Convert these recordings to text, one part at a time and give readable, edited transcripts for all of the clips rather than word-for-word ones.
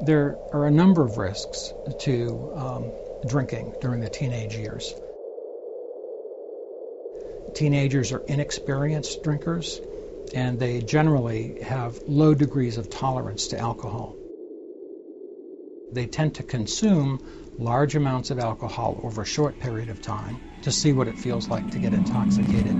There are a number of risks to drinking during the teenage years. Teenagers are inexperienced drinkers, and they generally have low degrees of tolerance to alcohol. They tend to consume large amounts of alcohol over a short period of time to see what it feels like to get intoxicated.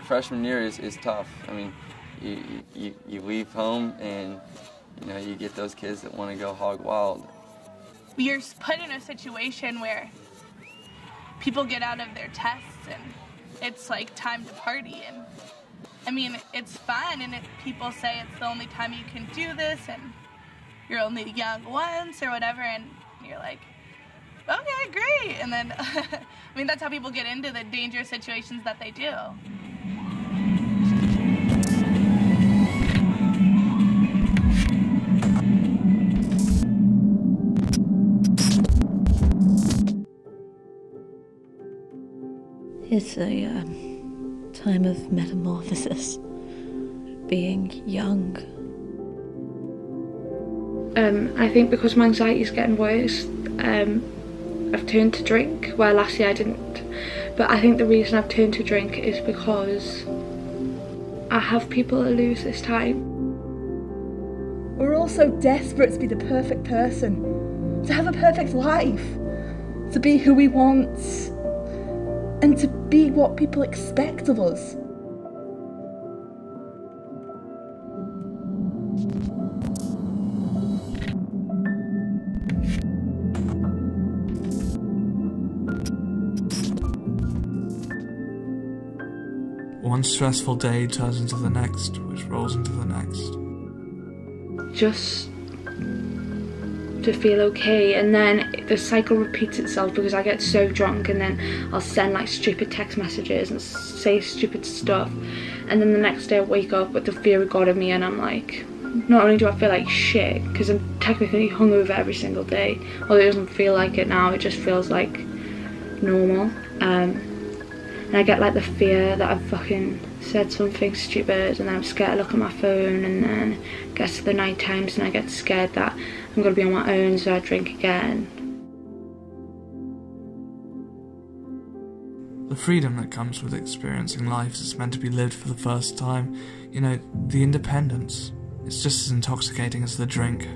Freshman year is tough. I mean, you leave home and you get those kids that want to go hog wild. You're put in a situation where people get out of their tests and it's like time to party, and I mean it's fun, and people say it's the only time you can do this and you're only young once or whatever, and you're like, okay, great. And then I mean that's how people get into the dangerous situations that they do. It's a time of metamorphosis, being young. I think because my anxiety is getting worse, I've turned to drink, where last year I didn't. But I think the reason I've turned to drink is because I have people to lose this time. We're all so desperate to be the perfect person, to have a perfect life, to be who we want, and to be what people expect of us. One stressful day turns into the next, which rolls into the next. Just to feel okay, and then the cycle repeats itself because I get so drunk and then I'll send like stupid text messages and say stupid stuff, and then the next day I wake up with the fear of God in me, and I'm like, not only do I feel like shit because I'm technically hungover every single day, although it doesn't feel like it now, it just feels like normal, and I get like the fear that I've fucking said something stupid, and then I'm scared to look at my phone, and then it gets to the night times and I get scared that I'm going to be on my own, so I drink again. The freedom that comes with experiencing life is meant to be lived for the first time. You know, the independence. It's just as intoxicating as the drink.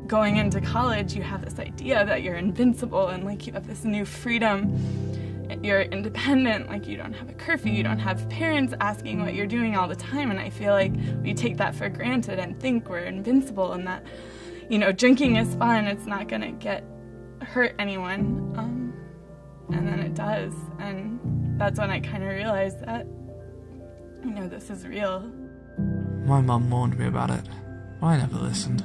Going into college, you have this idea that you're invincible and like you have this new freedom. You're independent, like you don't have a curfew, you don't have parents asking what you're doing all the time, and I feel like we take that for granted and think we're invincible and that, drinking is fun, it's not gonna hurt anyone, and then it does, and that's when I kind of realized that, this is real. My mum warned me about it, but I never listened.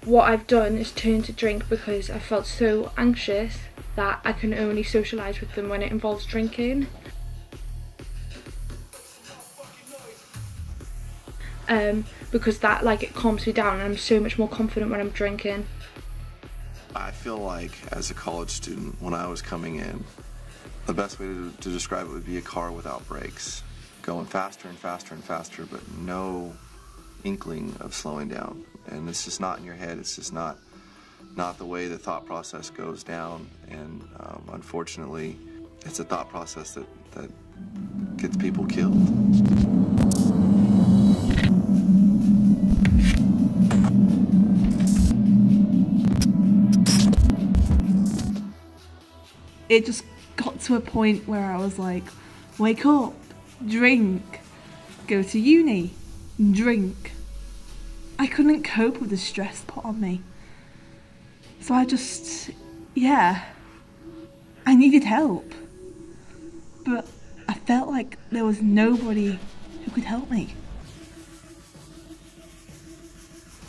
What I've done is turn to drink because I felt so anxious that I can only socialise with them when it involves drinking. Because that it calms me down and I'm so much more confident when I'm drinking. I feel like as a college student, when I was coming in, the best way to describe it would be a car without brakes, going faster and faster and faster, but no inkling of slowing down. And it's just not in your head, it's just not the way the thought process goes down, and unfortunately it's a thought process that gets people killed. It just got to a point where I was like, wake up, drink, go to uni, drink. I couldn't cope with the stress put on me. So I needed help. But I felt like there was nobody who could help me.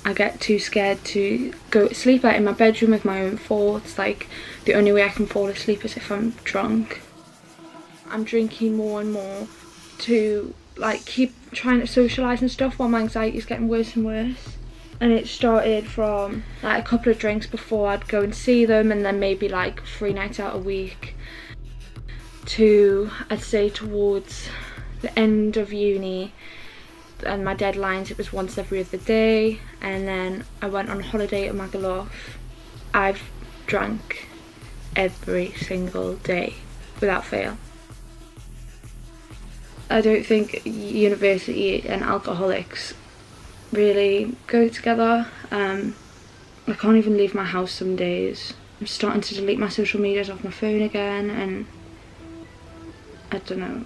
I get too scared to go to sleep, like in my bedroom with my own thoughts. Like the only way I can fall asleep is if I'm drunk. I'm drinking more and more to like keep trying to socialise and stuff while my anxiety is getting worse and worse. And it started from like a couple of drinks before I'd go and see them, and then maybe like 3 nights out a week, to I'd say towards the end of uni and my deadlines it was once every other day, and then I went on holiday at Magaluf. I've drank every single day without fail. I don't think university and alcoholics really go together. I can't even leave my house some days. I'm starting to delete my social medias off my phone again, and I don't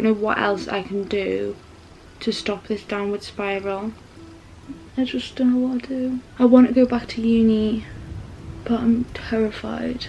know what else I can do to stop this downward spiral. I just don't know what to do. I want to go back to uni, but I'm terrified.